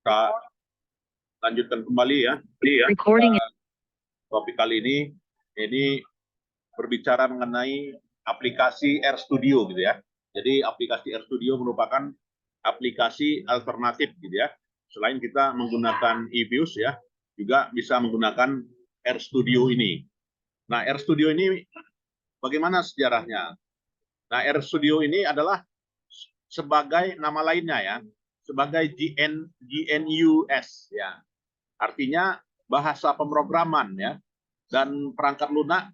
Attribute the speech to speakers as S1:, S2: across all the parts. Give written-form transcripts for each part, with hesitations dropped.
S1: Kita lanjutkan kembali ya.
S2: Recording.
S1: Topik kali ini berbicara mengenai aplikasi RStudio gitu ya. Jadi aplikasi RStudio merupakan aplikasi alternatif gitu ya. Selain kita menggunakan eViews ya, juga bisa menggunakan RStudio ini. Nah, RStudio ini bagaimana sejarahnya? Nah, RStudio ini adalah sebagai nama lainnya ya, sebagai GNUS ya. Artinya bahasa pemrograman ya, dan perangkat lunak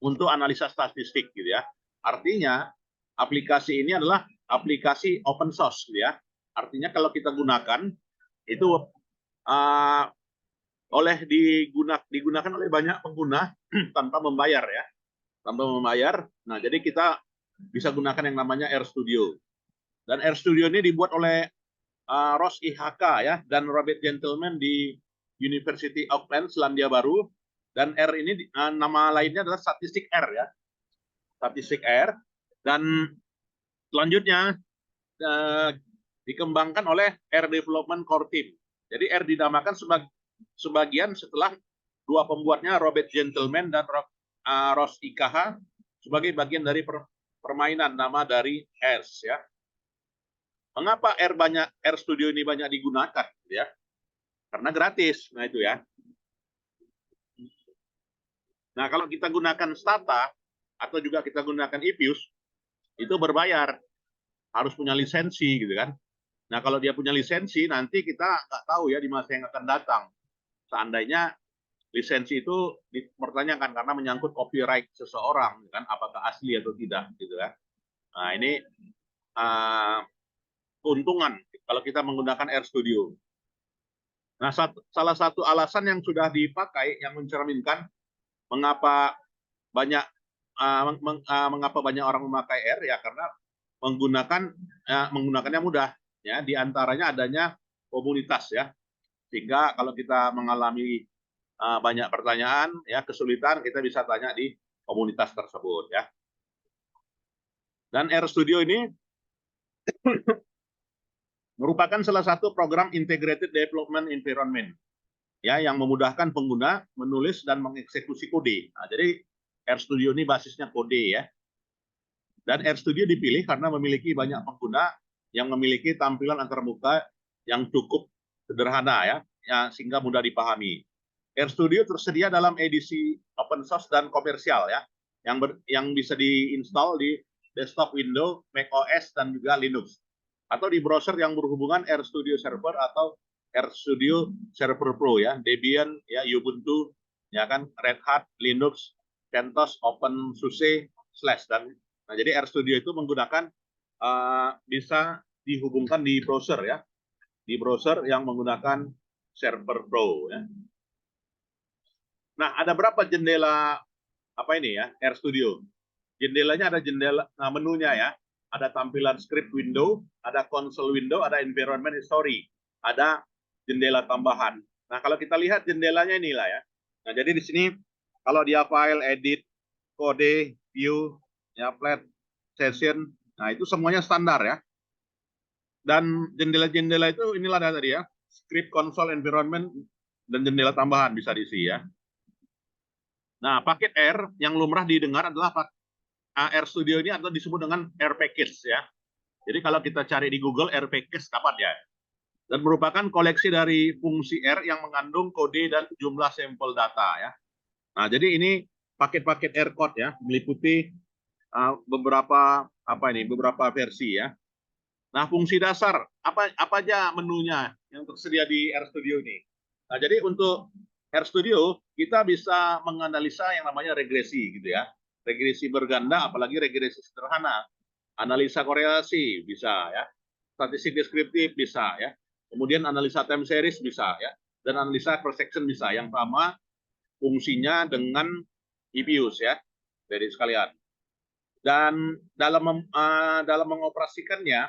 S1: untuk analisa statistik gitu ya. Artinya aplikasi ini adalah aplikasi open source gitu ya. Artinya kalau kita gunakan itu digunakan oleh banyak pengguna tanpa membayar ya, tanpa membayar. Nah, jadi kita bisa gunakan yang namanya RStudio. Dan RStudio ini dibuat oleh Ross IHK ya dan Robert Gentleman di University of Auckland, Selandia Baru. Dan R ini nama lainnya adalah Statistik R ya, Statistik R. Dan selanjutnya dikembangkan oleh R Development Core Team. Jadi R dinamakan sebagian setelah dua pembuatnya Robert Gentleman dan Ross IHK sebagai bagian dari permainan nama dari R ya. Mengapa RStudio ini banyak digunakan ya? Karena gratis. Nah, itu ya. Nah, kalau kita gunakan Stata atau juga kita gunakan eViews, itu berbayar. Harus punya lisensi gitu kan. Nah, kalau dia punya lisensi, nanti kita nggak tahu ya di masa yang akan datang. Seandainya lisensi itu dipertanyakan karena menyangkut copyright seseorang, kan? Apakah asli atau tidak gitu ya. Nah, ini keuntungan kalau kita menggunakan RStudio. Nah, salah satu alasan yang sudah dipakai yang mencerminkan mengapa banyak orang memakai R ya karena menggunakannya mudah ya, diantaranya adanya komunitas ya, sehingga kalau kita mengalami banyak pertanyaan ya, kesulitan, kita bisa tanya di komunitas tersebut ya. Dan RStudio ini merupakan salah satu program Integrated Development Environment ya, yang memudahkan pengguna menulis dan mengeksekusi kode. Nah, jadi RStudio ini basisnya kode ya. Dan RStudio dipilih karena memiliki banyak pengguna yang memiliki tampilan antarmuka yang cukup sederhana ya, sehingga mudah dipahami. RStudio tersedia dalam edisi open source dan komersial ya, yang bisa diinstal di desktop Windows, Mac OS dan juga Linux, atau di browser yang berhubungan RStudio Server atau RStudio Server Pro ya, Debian ya, Ubuntu ya kan, Red Hat, Linux, CentOS, OpenSUSE, Slash. Dan nah, jadi RStudio itu menggunakan bisa dihubungkan di browser ya, di browser yang menggunakan Server Pro ya. Nah, ada berapa jendela ini ya, RStudio? Jendelanya ada menunya ya. Ada tampilan script window, ada console window, ada environment history, ada jendela tambahan. Nah, kalau kita lihat jendelanya inilah ya. Nah, jadi di sini kalau dia file, edit, kode, view, ya, flat, session, nah itu semuanya standar ya. Dan jendela-jendela itu inilah tadi ya, script, console, environment, dan jendela tambahan bisa diisi ya. Nah, paket R yang lumrah didengar adalah RStudio ini atau disebut dengan R package ya. Jadi kalau kita cari di Google R package dapat ya. Dan merupakan koleksi dari fungsi R yang mengandung kode dan jumlah sampel data ya. Nah, jadi ini paket-paket R code ya, meliputi beberapa versi ya. Nah, fungsi dasar apa aja menunya yang tersedia di RStudio ini. Nah, jadi untuk RStudio kita bisa menganalisa yang namanya regresi gitu ya. Regresi berganda, apalagi regresi sederhana, analisa korelasi bisa ya, statistik deskriptif bisa ya, kemudian analisa time series bisa ya, dan analisa cross section bisa, yang sama fungsinya dengan eViews ya, dari sekalian. Dan dalam mengoperasikannya,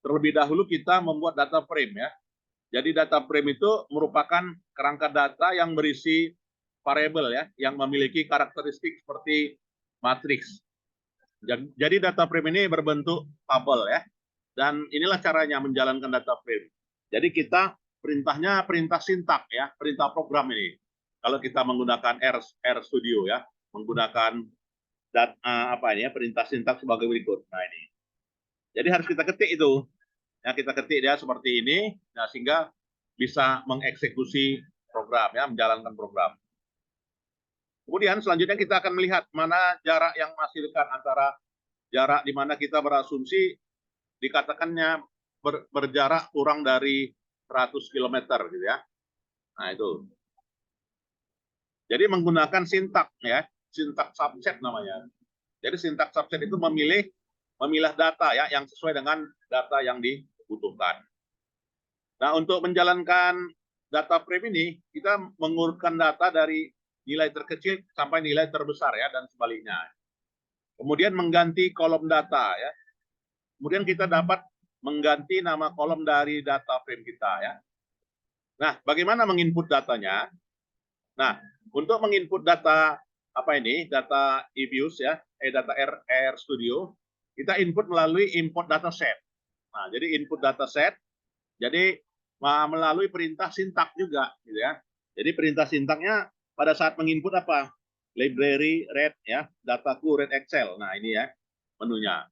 S1: terlebih dahulu kita membuat data frame ya. Jadi data frame itu merupakan kerangka data yang berisi variabel ya, yang memiliki karakteristik seperti matriks. Jadi data frame ini berbentuk tabel ya. Dan inilah caranya menjalankan data frame. Jadi kita perintahnya perintah sintak ya, perintah program ini. Kalau kita menggunakan RStudio ya, menggunakan apa ini ya, perintah sintak sebagai berikut. Nah ini. Jadi harus kita ketik itu. Ya, kita ketik dia seperti ini, nah, sehingga bisa mengeksekusi program ya, menjalankan program. Kemudian selanjutnya kita akan melihat mana jarak yang masih dekat antara jarak di mana kita berasumsi dikatakannya berjarak kurang dari 100 km gitu ya. Nah itu. Jadi menggunakan sintak ya, sintak subset namanya. Jadi sintak subset itu memilah data ya yang sesuai dengan data yang dibutuhkan. Nah, untuk menjalankan data frame ini, kita mengurutkan data dari nilai terkecil sampai nilai terbesar ya, dan sebaliknya. Kemudian mengganti kolom data ya. Kemudian kita dapat mengganti nama kolom dari data frame kita ya. Nah, bagaimana menginput datanya? Nah, untuk menginput data apa ini? Data eViews ya, data RStudio, kita input melalui import dataset. Nah, jadi input dataset, jadi melalui perintah sintak juga, gitu ya. Jadi perintah sintaknya pada saat menginput apa? Library read ya, dataku read Excel. Nah ini ya menunya.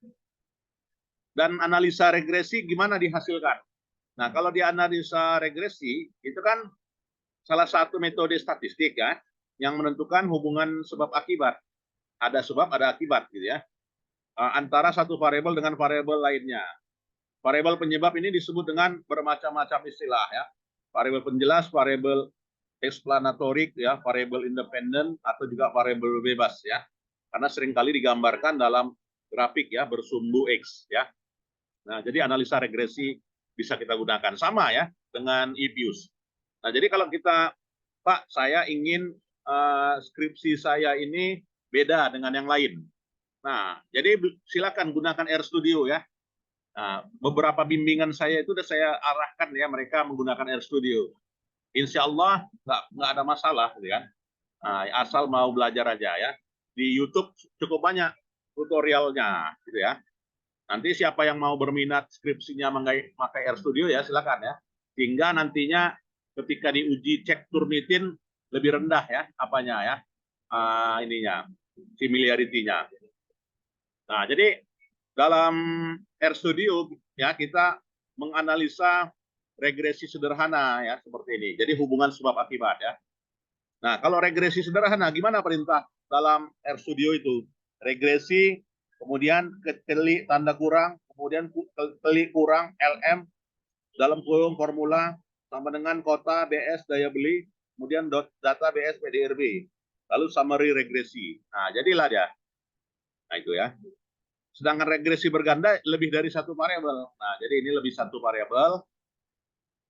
S1: Dan analisa regresi gimana dihasilkan? Nah kalau di analisa regresi itu kan salah satu metode statistik ya, yang menentukan hubungan sebab akibat. Ada sebab, ada akibat gitu ya. Antara satu variabel dengan variabel lainnya. Variabel penyebab ini disebut dengan bermacam-macam istilah ya. Variabel penjelas, variabel explanatorik ya, variabel independen atau juga variabel bebas ya. Karena seringkali digambarkan dalam grafik ya bersumbu X ya. Nah, jadi analisa regresi bisa kita gunakan sama ya dengan eViews. Nah, jadi kalau kita Pak, saya ingin skripsi saya ini beda dengan yang lain. Nah, jadi silakan gunakan RStudio ya. Nah, beberapa bimbingan saya itu sudah saya arahkan ya mereka menggunakan RStudio. Insya Allah nggak ada masalah, gitu kan? Nah, asal mau belajar aja ya. Di YouTube cukup banyak tutorialnya, gitu ya. Nanti siapa yang mau berminat skripsinya memakai RStudio ya silakan ya. Sehingga nantinya ketika diuji cek Turnitin lebih rendah ya apanya ya ininya familiarity-nya. Nah, jadi dalam RStudio ya kita menganalisa regresi sederhana ya seperti ini. Jadi hubungan sebab akibat ya. Nah, kalau regresi sederhana gimana perintah dalam RStudio itu? Regresi, kemudian keli tanda kurang, kemudian keli kurang LM dalam kurung formula sama dengan kota BS daya beli, kemudian data BS PDRB. Lalu summary regresi. Nah, jadilah dia. Nah, itu ya. Sedangkan regresi berganda lebih dari satu variabel. Nah, jadi ini lebih satu variabel.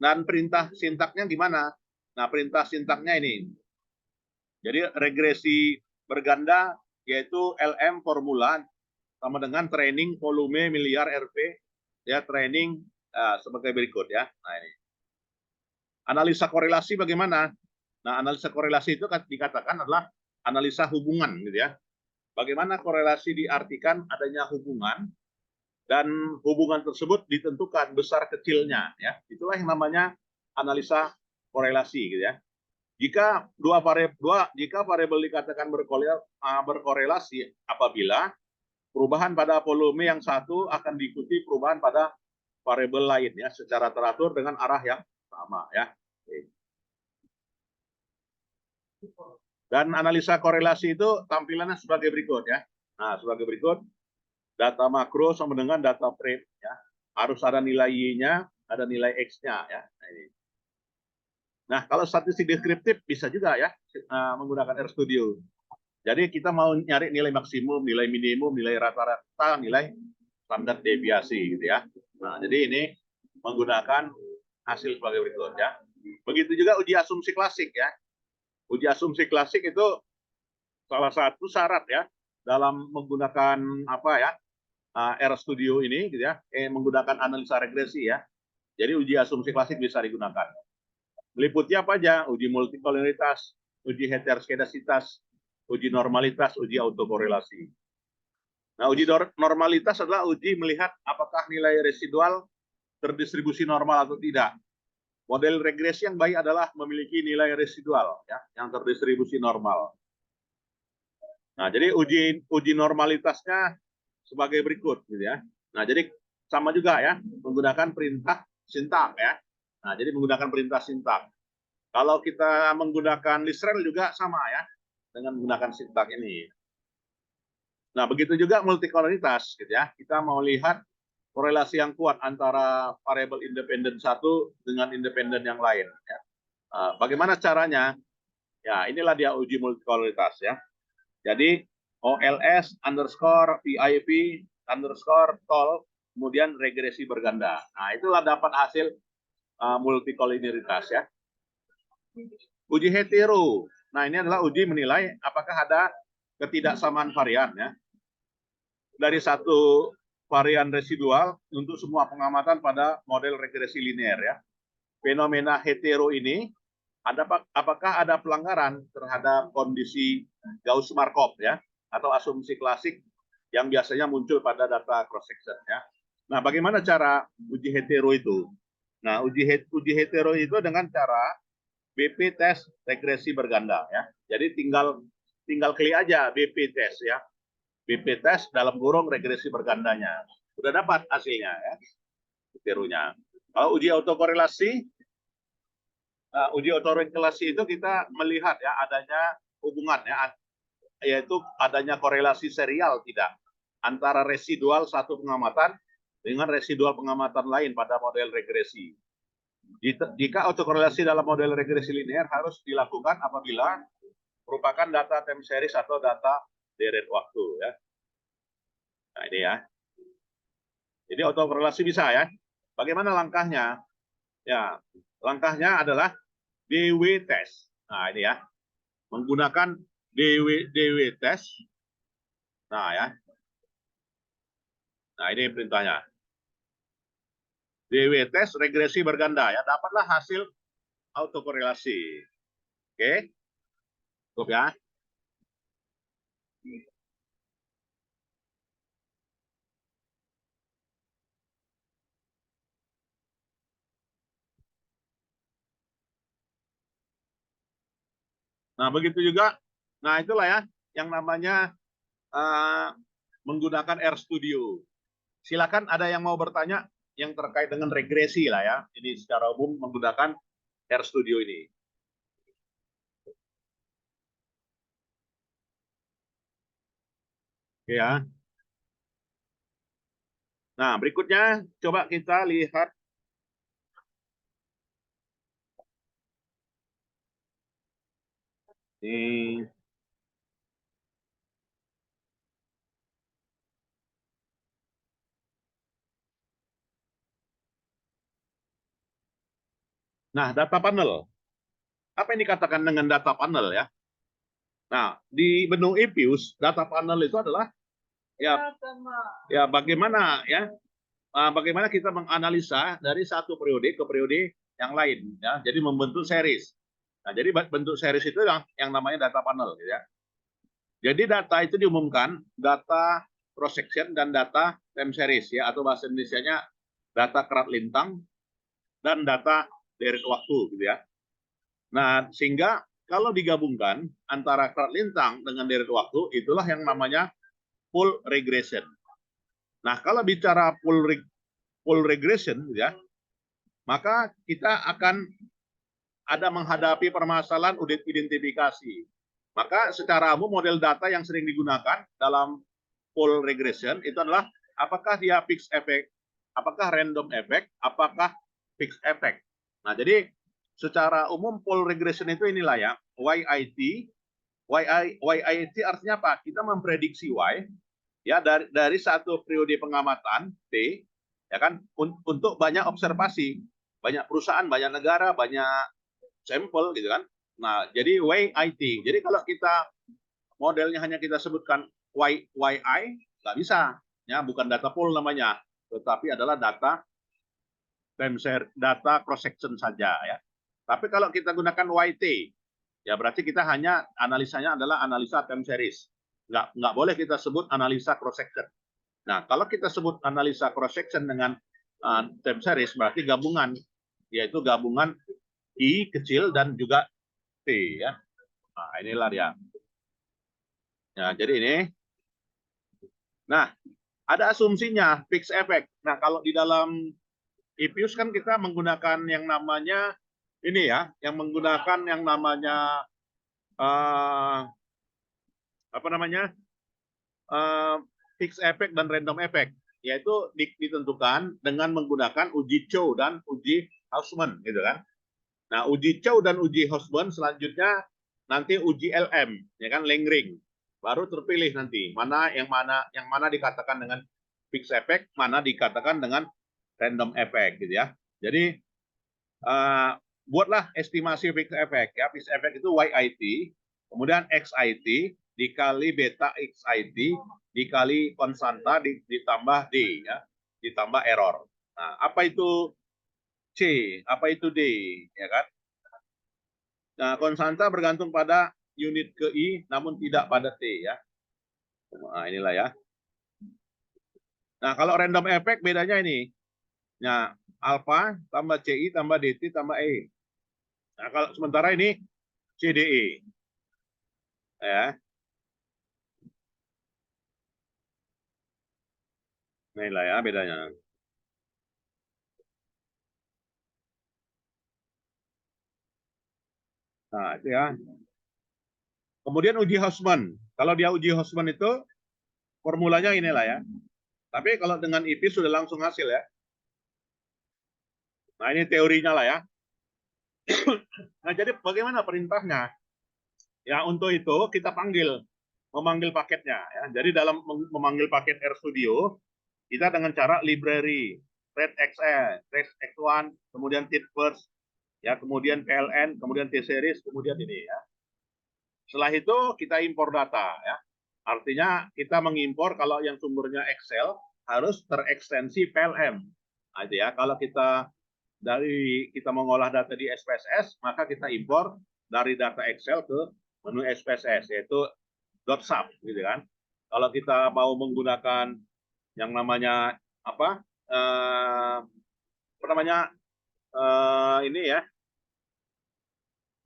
S1: Dan perintah sintaknya gimana? Nah, perintah sintaknya ini. Jadi regresi berganda yaitu LM formula sama dengan training volume miliar RP ya training sebagai berikut ya. Nah, ini. Analisa korelasi bagaimana? Nah, analisa korelasi itu dikatakan adalah analisa hubungan gitu ya. Bagaimana korelasi diartikan adanya hubungan dan hubungan tersebut ditentukan besar kecilnya ya. Itulah yang namanya analisa korelasi gitu ya. Jika jika variabel dikatakan berkorelasi apabila perubahan pada volume yang satu akan diikuti perubahan pada variabel lain ya secara teratur dengan arah yang sama ya. Dan analisa korelasi itu tampilannya sebagai berikut ya. Nah, sebagai berikut data makro sama dengan data frame ya. Harus ada nilai Y-nya, ada nilai X-nya ya. Nah, ini. Nah, kalau statistik deskriptif bisa juga ya menggunakan RStudio. Jadi kita mau nyari nilai maksimum, nilai minimum, nilai rata-rata, nilai standar deviasi gitu ya. Nah, jadi ini menggunakan hasil sebagai berikut ya. Begitu juga uji asumsi klasik ya. Uji asumsi klasik itu salah satu syarat ya dalam menggunakan apa ya RStudio ini gitu ya, menggunakan analisa regresi ya. Jadi uji asumsi klasik bisa digunakan. Meliputnya apa aja? Uji multikolonialitas, uji heteroskedasitas, uji normalitas, uji autokorelasi. Nah, uji normalitas adalah uji melihat apakah nilai residual terdistribusi normal atau tidak. Model regresi yang baik adalah memiliki nilai residual ya, yang terdistribusi normal. Nah, jadi uji normalitasnya sebagai berikut gitu ya. Nah, jadi sama juga ya, menggunakan perintah sintak ya. Nah, jadi menggunakan perintah sintak. Kalau kita menggunakan list-rel juga sama ya, dengan menggunakan sintak ini. Nah, begitu juga multikolonitas gitu ya. Kita mau lihat korelasi yang kuat antara variabel independen satu dengan independen yang lain. Ya. Bagaimana caranya? Ya, inilah dia uji multikolonitas ya. Jadi OLS underscore PIV underscore tol kemudian regresi berganda. Nah, itulah dapat hasil multikolinitas ya. Uji hetero. Nah, ini adalah uji menilai apakah ada ketidaksamaan varian ya. Dari satu varian residual untuk semua pengamatan pada model regresi linear ya. Fenomena hetero ini apakah ada pelanggaran terhadap kondisi Gauss-Markov ya atau asumsi klasik yang biasanya muncul pada data cross section ya. Nah, bagaimana cara uji hetero itu? Nah, uji hetero itu dengan cara BP test regresi berganda ya. Jadi tinggal klik aja BP test ya. BP test dalam kurung regresi bergandanya. Sudah dapat hasilnya ya. Heteronya. Kalau uji autokorelasi uji autokorelasi itu kita melihat ya adanya hubungan ya, yaitu adanya korelasi serial tidak antara residual satu pengamatan dengan residual pengamatan lain pada model regresi. Jika autokorelasi dalam model regresi linear harus dilakukan apabila merupakan data time series atau data deret waktu ya. Nah ini ya. Jadi autokorelasi bisa ya. Bagaimana langkahnya? Ya, langkahnya adalah DW test. Nah ini ya. Menggunakan DW test. Nah ya. Nah ini perintahnya. DW test regresi berganda ya. Dapatlah hasil autokorelasi. Oke. Cukup ya. Nah, begitu juga. Nah, itulah ya yang namanya menggunakan RStudio. Silakan ada yang mau bertanya yang terkait dengan regresi lah ya. Ini secara umum menggunakan RStudio ini. Oke ya. Nah, berikutnya coba kita lihat ini. Nah, data panel. Apa yang dikatakan dengan data panel ya? Nah, di menu EPIUS, data panel itu adalah ya bagaimana ya bagaimana kita menganalisa dari satu periode ke periode yang lain ya. Jadi membentuk series. Nah, jadi bentuk series itu yang namanya data panel gitu ya. Jadi data itu diumumkan data cross section dan data time series ya atau bahasa Indonesianya data kerat lintang dan data deret waktu gitu ya. Nah, sehingga kalau digabungkan antara kerat lintang dengan deret waktu itulah yang namanya full regression. Nah, kalau bicara full regression ya, maka kita akan ada menghadapi permasalahan identifikasi. Maka secara umum model data yang sering digunakan dalam full regression itu adalah apakah dia fixed effect, apakah random effect, apakah fixed effect. Nah, jadi secara umum full regression itu inilah ya, YIT. YIT artinya apa? Kita memprediksi Y ya dari satu periode pengamatan T ya kan untuk banyak observasi, banyak perusahaan, banyak negara, banyak sampel gitu kan. Nah, jadi YIT. Jadi kalau kita modelnya hanya kita sebutkan YI nggak bisa ya, bukan data pool namanya, tetapi adalah data data cross section saja ya. Tapi kalau kita gunakan YT ya berarti kita hanya analisanya adalah analisa time series. Nggak boleh kita sebut analisa cross section. Nah, kalau kita sebut analisa cross section dengan time series berarti gabungan yaitu gabungan I kecil dan juga T ya. Nah, inilah dia. Ya, jadi ini. Nah, ada asumsinya fixed effect. Nah, kalau di dalam IPUS kan kita menggunakan yang namanya ini ya, yang menggunakan yang namanya apa namanya? eh, fixed effect dan random effect, yaitu ditentukan dengan menggunakan uji Chow dan uji Hausman gitu kan. Nah, uji Chow dan uji Hausman selanjutnya nanti uji LM ya kan, Langring. Baru terpilih nanti mana dikatakan dengan fixed effect, mana dikatakan dengan random effect gitu ya. Jadi buatlah estimasi fixed effect ya. Fixed effect itu YIT, kemudian XIT dikali beta XIT dikali konstanta ditambah D ya, ditambah error. Nah, apa itu C, apa itu D ya kan? Nah, konstanta bergantung pada unit ke I namun tidak pada T ya. Nah, inilah ya. Nah, kalau random effect bedanya ini. Nah, alfa tambah CI tambah DT tambah E. Nah, kalau sementara ini CDE ya. Nah, inilah ya bedanya. Nah, itu ya. Kemudian uji Hausman. Kalau dia uji Hausman itu formulanya inilah ya. Tapi kalau dengan IP sudah langsung hasil ya. Nah, ini teorinya lah ya. Nah, jadi bagaimana perintahnya? Ya, untuk itu kita memanggil paketnya ya. Jadi dalam memanggil paket RStudio, kita dengan cara library, ThreadXL, ThreadX1, kemudian TIDFirst, ya, kemudian PLN, kemudian T-series, kemudian ini ya. Setelah itu kita impor data ya. Artinya kita mengimpor kalau yang sumbernya Excel harus terekstensi PLM. Nah, itu ya. Kalau kita mengolah data di SPSS, maka kita impor dari data Excel ke menu SPSS yaitu .sub gitu kan. Kalau kita mau menggunakan yang namanya apa? Apa namanya? Ini ya,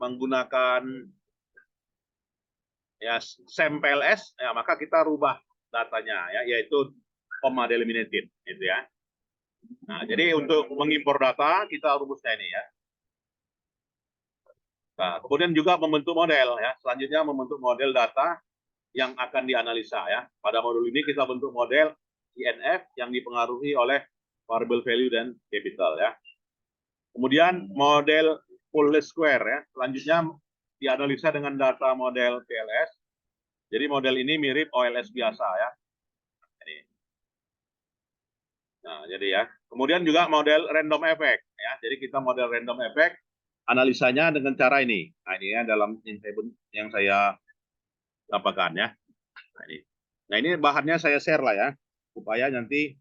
S1: menggunakan ya SAMPLS, ya maka kita rubah datanya ya, yaitu comma delimited gitu ya. Nah, jadi untuk mengimpor data kita rumusnya ini ya. Nah, kemudian juga membentuk model ya. Selanjutnya membentuk model data yang akan dianalisa ya. Pada modul ini kita bentuk model INF yang dipengaruhi oleh variable value dan capital ya. Kemudian model full square ya. Selanjutnya dianalisa dengan data model PLS. Jadi model ini mirip OLS biasa ya. Nah, jadi ya. Kemudian juga model random effect ya. Jadi kita model random effect analisanya dengan cara ini. Nah, ini ya dalam yang saya apakan ya. Nah, ini bahannya saya share lah ya supaya nanti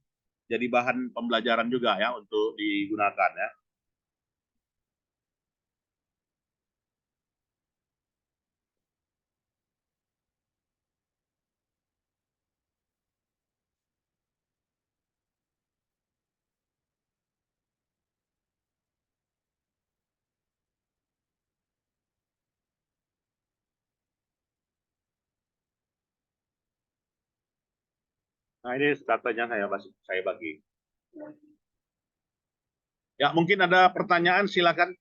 S1: jadi bahan pembelajaran juga ya untuk digunakan ya. Nah, ini datanya saya bagi. Ya, mungkin ada pertanyaan silakan.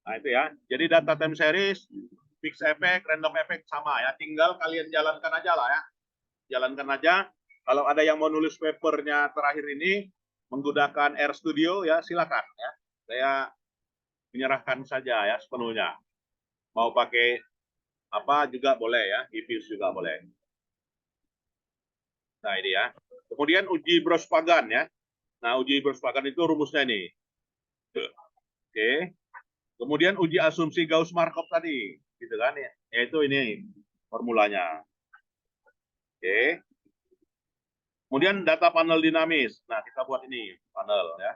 S1: Nah, itu ya. Jadi data time series, fixed effect, random effect sama ya. Tinggal kalian jalankan aja lah ya. Jalankan aja. Kalau ada yang mau nulis papernya terakhir ini menggunakan RStudio ya silakan ya. Saya menyerahkan saja ya sepenuhnya. Mau pakai apa juga boleh ya, IPUS juga boleh. Nah, ini ya. Kemudian uji Bros-Pagan ya. Nah, uji Bros-Pagan itu rumusnya ini. Oke. Kemudian uji asumsi Gauss-Markov tadi, gitu kan ya. Yaitu ini formulanya. Oke. Kemudian data panel dinamis. Nah, kita buat ini panel ya.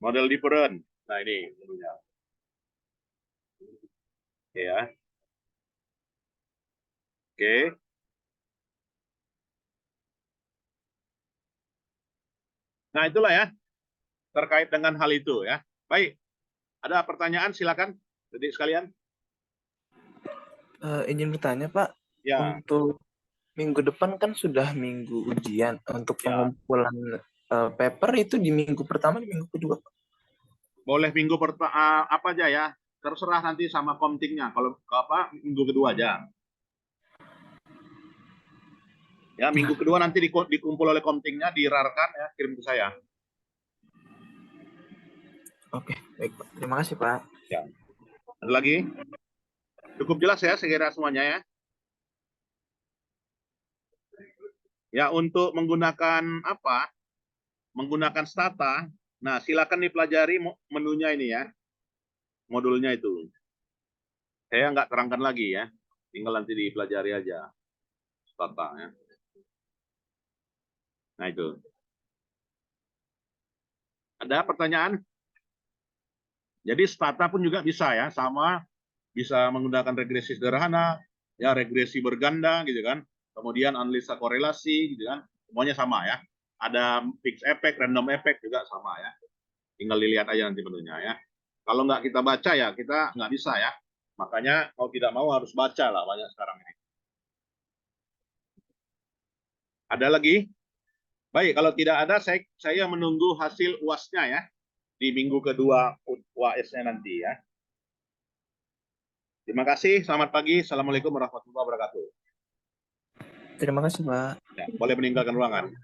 S1: Model different. Nah, ini tentunya. Oke ya. Oke. Nah, itulah ya terkait dengan hal itu ya. Baik, ada pertanyaan silakan, adik sekalian.
S2: Izin bertanya Pak,
S1: Ya,
S2: untuk minggu depan kan sudah minggu ujian. Untuk
S1: ya.
S2: pengumpulan paper itu di minggu pertama, di minggu kedua Pak?
S1: Boleh minggu pertama apa aja ya. Terserah nanti sama komtingnya. Kalau apa minggu kedua aja. Ya, minggu kedua nanti dikumpul oleh komtingnya, dirarkan ya, kirim ke saya.
S2: Oke, baik Pak. Terima kasih Pak.
S1: Ya. Ada lagi? Cukup jelas ya, saya kira semuanya ya. Ya, untuk menggunakan apa? Menggunakan Stata. Nah, silakan dipelajari menunya ini ya. Modulnya itu. Saya nggak terangkan lagi ya. Tinggal nanti dipelajari aja. Stata ya. Nah, itu. Ada pertanyaan? Jadi Stata pun juga bisa ya, sama bisa menggunakan regresi sederhana, ya regresi berganda gitu kan. Kemudian analisa korelasi gitu kan. Semuanya sama ya. Ada fixed effect, random effect juga sama ya. Tinggal dilihat aja nanti menunya ya. Kalau nggak kita baca ya kita nggak bisa ya. Makanya mau tidak mau harus baca lah banyak sekarang ini. Ada lagi? Baik, kalau tidak ada saya menunggu hasil UAS-nya ya di minggu kedua UAS-nya nanti ya. Terima kasih, selamat pagi. Assalamualaikum warahmatullahi wabarakatuh.
S2: Terima kasih Pak.
S1: Ya, boleh meninggalkan ruangan.